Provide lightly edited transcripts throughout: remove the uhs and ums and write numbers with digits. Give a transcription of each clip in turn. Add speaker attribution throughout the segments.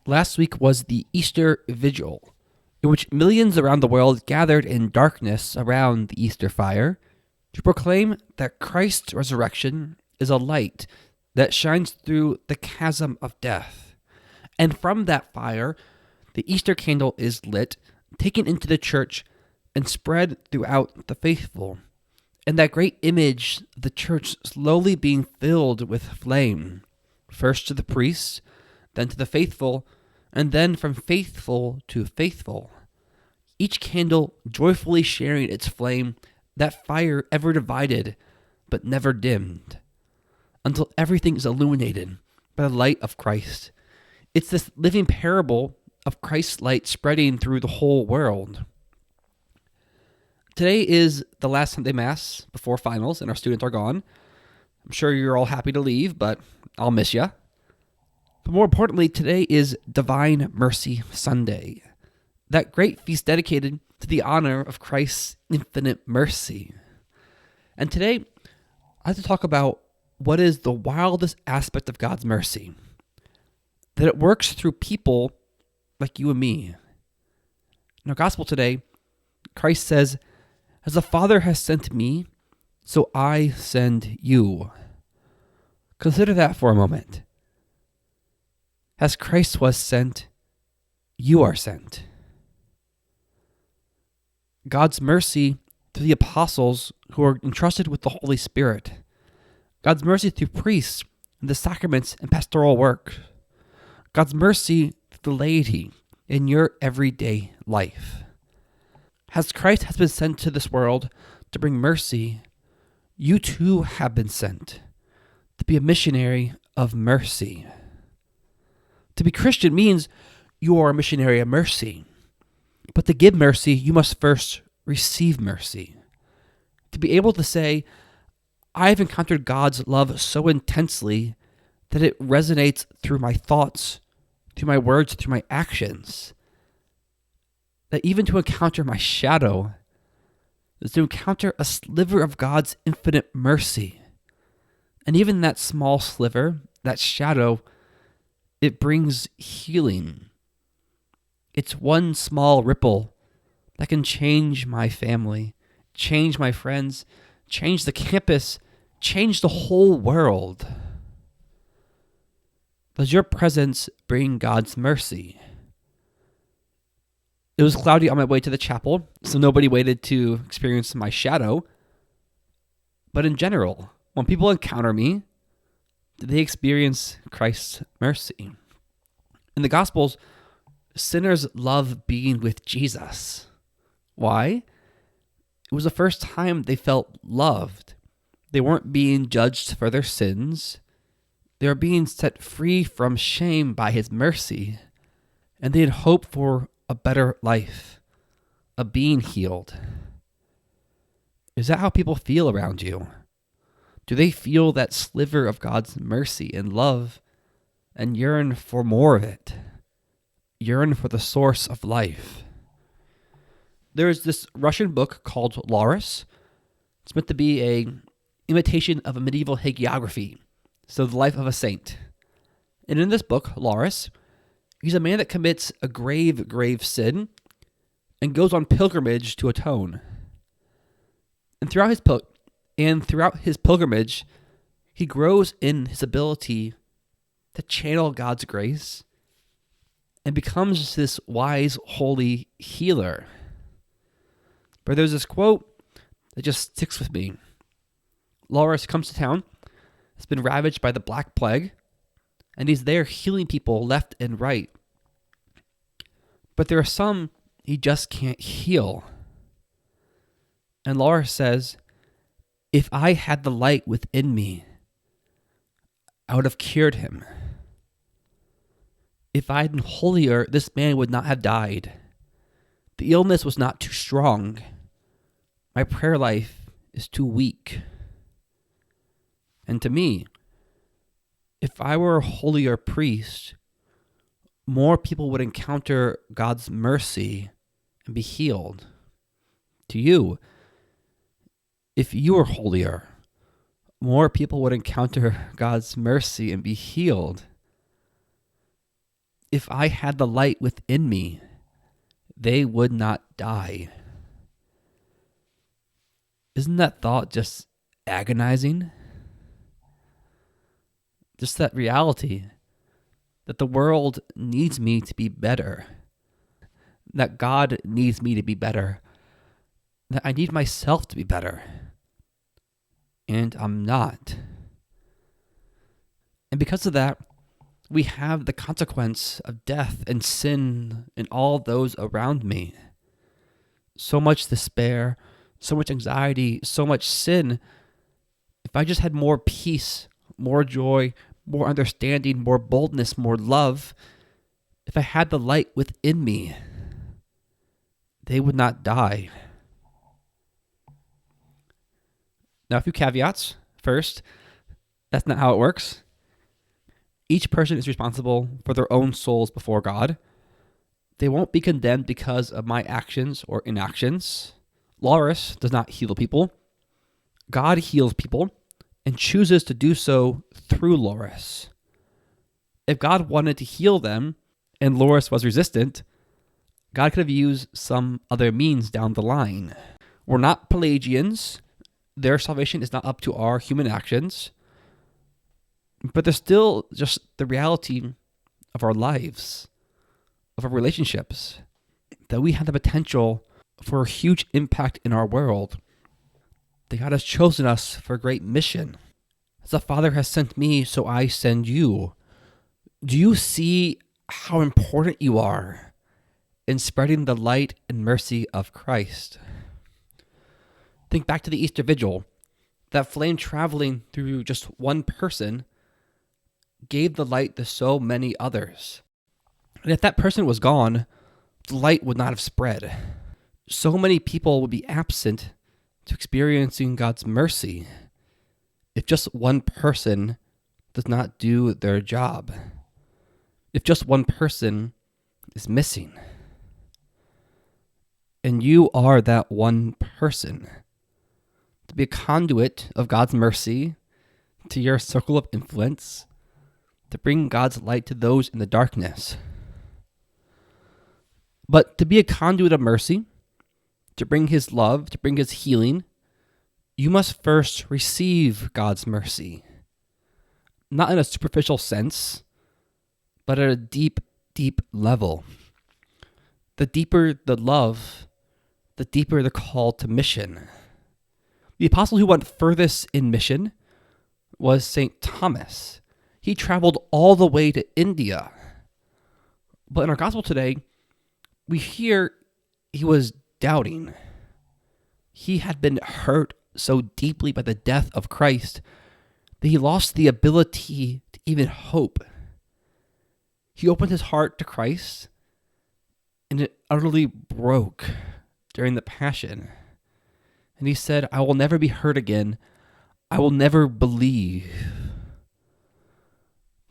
Speaker 1: Last week was the Easter Vigil, in which millions around the world gathered in darkness around the Easter fire to proclaim that Christ's resurrection is a light that shines through the chasm of death. And from that fire, the Easter candle is lit, taken into the church, and spread throughout the faithful. And that great image of the church slowly being filled with flame, first to the priests, then to the faithful, and then from faithful to faithful. Each candle joyfully sharing its flame, that fire ever divided, but never dimmed, until everything is illuminated by the light of Christ. It's this living parable of Christ's light spreading through the whole world. Today is the last Sunday Mass before finals, and our students are gone. I'm sure you're all happy to leave, but I'll miss you. But more importantly, today is Divine Mercy Sunday, that great feast dedicated to the honor of Christ's infinite mercy. And today, I have to talk about what is the wildest aspect of God's mercy, that it works through people like you and me. In our gospel today, Christ says, "As the Father has sent me, so I send you." Consider that for a moment. As Christ was sent, you are sent. God's mercy through the apostles who are entrusted with the Holy Spirit. God's mercy through priests and the sacraments and pastoral work. God's mercy through the laity in your everyday life. As Christ has been sent to this world to bring mercy, you too have been sent to be a missionary of mercy. To be Christian means you are a missionary of mercy. But to give mercy, you must first receive mercy. To be able to say, I have encountered God's love so intensely that it resonates through my thoughts, through my words, through my actions. That even to encounter my shadow is to encounter a sliver of God's infinite mercy. And even that small sliver, that shadow, it brings healing. It's one small ripple that can change my family, change my friends, change the campus, change the whole world. Does your presence bring God's mercy? It was cloudy on my way to the chapel, so nobody waited to experience my shadow. But in general, when people encounter me, do they experience Christ's mercy? In the Gospels, sinners love being with Jesus. Why? It was the first time they felt loved. They weren't being judged for their sins. They were being set free from shame by his mercy. And they had hope for a better life, of being healed. Is that how people feel around you? Do they feel that sliver of God's mercy and love and yearn for more of it? Yearn for the source of life? There's this Russian book called Laurus. It's meant to be an imitation of a medieval hagiography, so the life of a saint. And in this book, Laurus, he's a man that commits a grave sin and goes on pilgrimage to atone. And throughout his pilgrimage, he grows in his ability to channel God's grace and becomes this wise, holy healer. But there's this quote that just sticks with me. Laurus comes to town. It's been ravaged by the Black Plague, and he's there healing people left and right. But there are some he just can't heal. And Laurus says, if I had the light within me, I would have cured him. If I had been holier, this man would not have died. The illness was not too strong. My prayer life is too weak. And to me, if I were a holier priest, more people would encounter God's mercy and be healed. To you, if you were holier, more people would encounter God's mercy and be healed. if I had the light within me, they would not die. Isn't that thought just agonizing? Just that reality that the world needs me to be better, that God needs me to be better, that I need myself to be better, and I'm not. And because of that, we have the consequence of death and sin in all those around me. So much despair, so much anxiety, so much sin. If I just had more peace, more joy, more understanding, more boldness, more love, if I had the light within me, they would not die. Now, a few caveats. First, that's not how it works. Each person is responsible for their own souls before God. They won't be condemned because of my actions or inactions. Loris does not heal people. God heals people and chooses to do so through Loris. If God wanted to heal them and Loris was resistant, God could have used some other means down the line. We're not Pelagians. Their salvation is not up to our human actions. But there's still just the reality of our lives, of our relationships, that we have the potential for a huge impact in our world. That God has chosen us for a great mission. As the Father has sent me, so I send you. Do you see how important you are in spreading the light and mercy of Christ? Think back to the Easter Vigil. That flame traveling through just one person gave the light to so many others. And if that person was gone, the light would not have spread. So many people would be absent to experiencing God's mercy if just one person does not do their job. If just one person is missing. And you are that one person. To be a conduit of God's mercy to your circle of influence, to bring God's light to those in the darkness. But to be a conduit of mercy, to bring His love, to bring His healing, you must first receive God's mercy. Not in a superficial sense, but at a deep, deep level. The deeper the love, the deeper the call to mission. The apostle who went furthest in mission was St. Thomas. He traveled all the way to India. But in our gospel today, we hear he was doubting. He had been hurt so deeply by the death of Christ that he lost the ability to even hope. He opened his heart to Christ, and it utterly broke during the Passion. And he said, I will never be hurt again. I will never believe.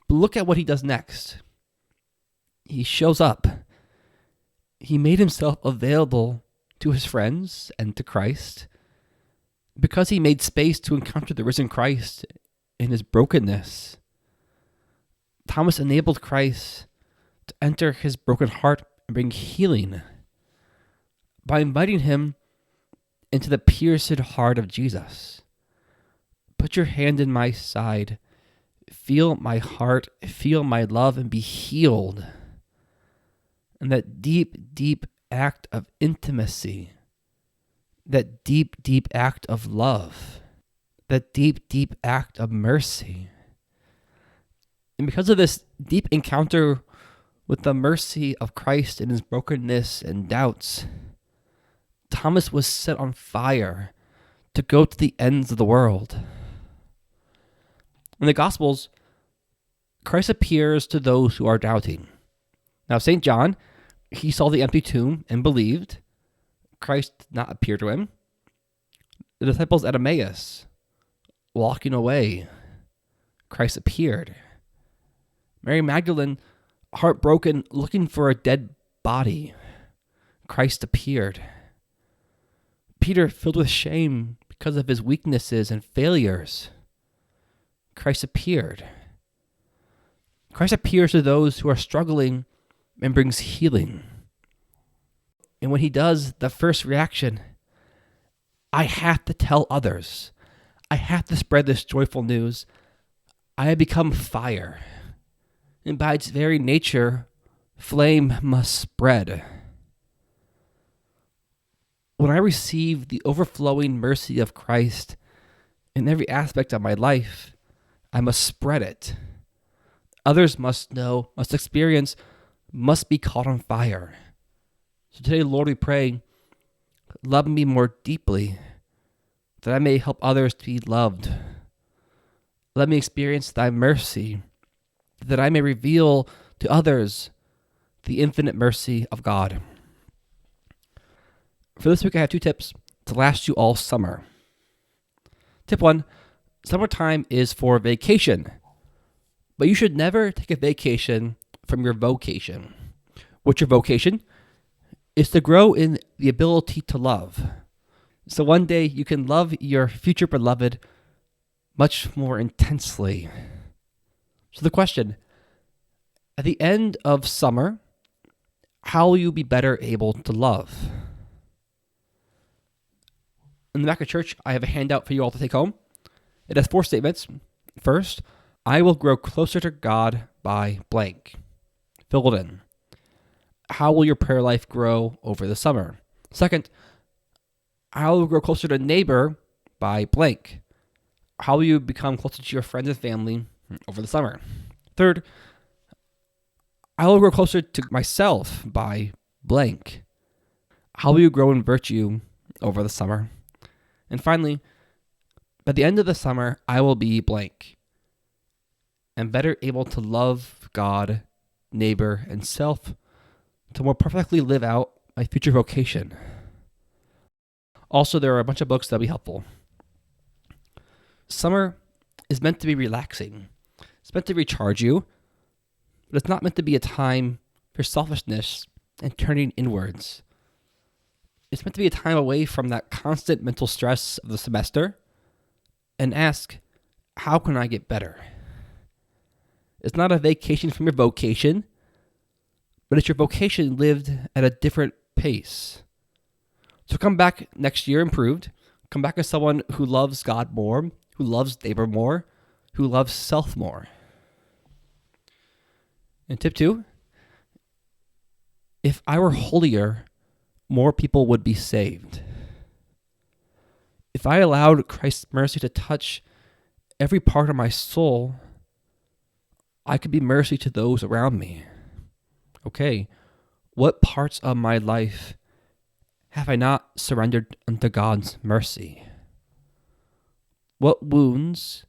Speaker 1: But look at what he does next. He shows up. He made himself available to his friends and to Christ because he made space to encounter the risen Christ in his brokenness. Thomas enabled Christ to enter his broken heart and bring healing by inviting him into the pierced heart of Jesus. Put your hand in my side. Feel my heart, feel my love, and be healed. And that deep, deep act of intimacy, that deep, deep act of love, that deep, deep act of mercy. And because of this deep encounter with the mercy of Christ in his brokenness and doubts, Thomas was set on fire to go to the ends of the world. In the Gospels, Christ appears to those who are doubting. Now, St. John, he saw the empty tomb and believed. Christ did not appear to him. The disciples at Emmaus, walking away, Christ appeared. Mary Magdalene, heartbroken, looking for a dead body, Christ appeared. Peter, filled with shame because of his weaknesses and failures, Christ appeared. Christ appears to those who are struggling and brings healing. And when he does, the first reaction, I have to tell others. I have to spread this joyful news. I have become fire. And by its very nature, flame must spread. When I receive the overflowing mercy of Christ in every aspect of my life, I must spread it. Others must know, must experience, must be caught on fire. So today, Lord, we pray, love me more deeply, that I may help others to be loved. Let me experience thy mercy, that I may reveal to others the infinite mercy of God. For this week, I have 2 tips to last you all summer. Tip 1, summertime is for vacation, but you should never take a vacation from your vocation. What's your vocation? Is to grow in the ability to love. So one day you can love your future beloved much more intensely. So the question, at the end of summer, how will you be better able to love? In the back of church, I have a handout for you all to take home. It has 4 statements. First, I will grow closer to God by blank. Fill it in. How will your prayer life grow over the summer? Second, how will you grow closer to neighbor by blank? How will you become closer to your friends and family over the summer? Third, I will grow closer to myself by blank. How will you grow in virtue over the summer? And finally, by the end of the summer, I will be blank and better able to love God, neighbor, and self to more perfectly live out my future vocation. Also, there are a bunch of books that will be helpful. Summer is meant to be relaxing. It's meant to recharge you, but it's not meant to be a time for selfishness and turning inwards. It's meant to be a time away from that constant mental stress of the semester and ask, how can I get better? It's not a vacation from your vocation, but it's your vocation lived at a different pace. So come back next year improved. Come back as someone who loves God more, who loves neighbor more, who loves self more. And tip 2, if I were holier, more people would be saved. If I allowed Christ's mercy to touch every part of my soul, I could be mercy to those around me. Okay, what parts of my life have I not surrendered unto God's mercy? What wounds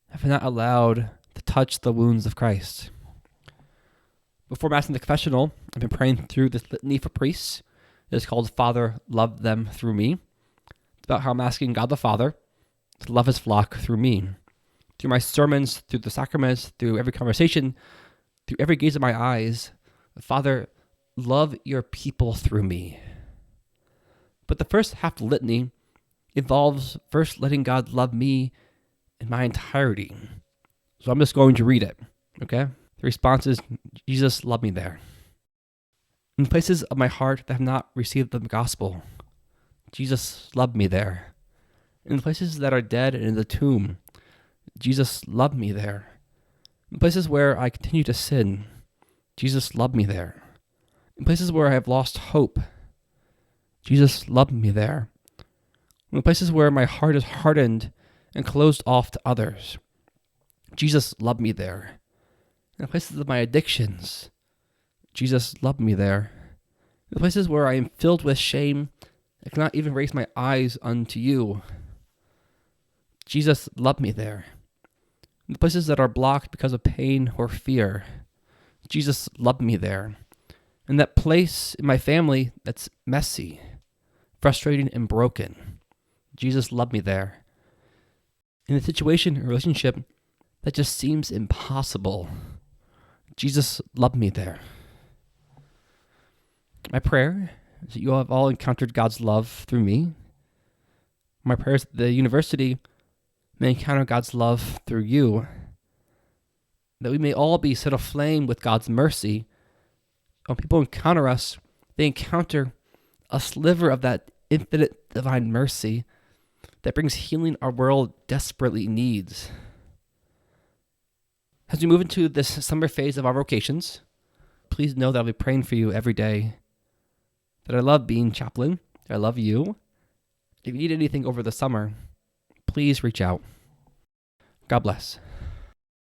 Speaker 1: have I not allowed to touch the wounds of Christ? Before Mass in the confessional, I've been praying through this litany for priests. It's called Father, Love Them Through Me. It's about how I'm asking God the Father to love his flock through me. Through my sermons, through the sacraments, through every conversation, through every gaze of my eyes, Father, love your people through me. But the first half of the litany involves first letting God love me in my entirety. So I'm just going to read it, okay? The response is, Jesus, love me there. In places of my heart that have not received the gospel, Jesus, love me there. In places that are dead and in the tomb, Jesus, love me there. In places where I continue to sin, Jesus, love me there. In places where I have lost hope, Jesus, love me there. In places where my heart is hardened and closed off to others, Jesus, love me there. In places of my addictions, Jesus, love me there. In the places where I am filled with shame, I cannot even raise my eyes unto you. Jesus, love me there. In the places that are blocked because of pain or fear, Jesus, love me there. In that place in my family that's messy, frustrating, and broken, Jesus, love me there. In a situation or relationship that just seems impossible, Jesus, love me there. My prayer is that you have all encountered God's love through me. My prayer is that the university may encounter God's love through you. That we may all be set aflame with God's mercy When people encounter us, they encounter a sliver of that infinite divine mercy that brings healing our world desperately needs. As we move into this summer phase of our vocations, please know that I'll be praying for you every day, that I love being chaplain, that I love you. If you need anything over the summer, please reach out. God bless.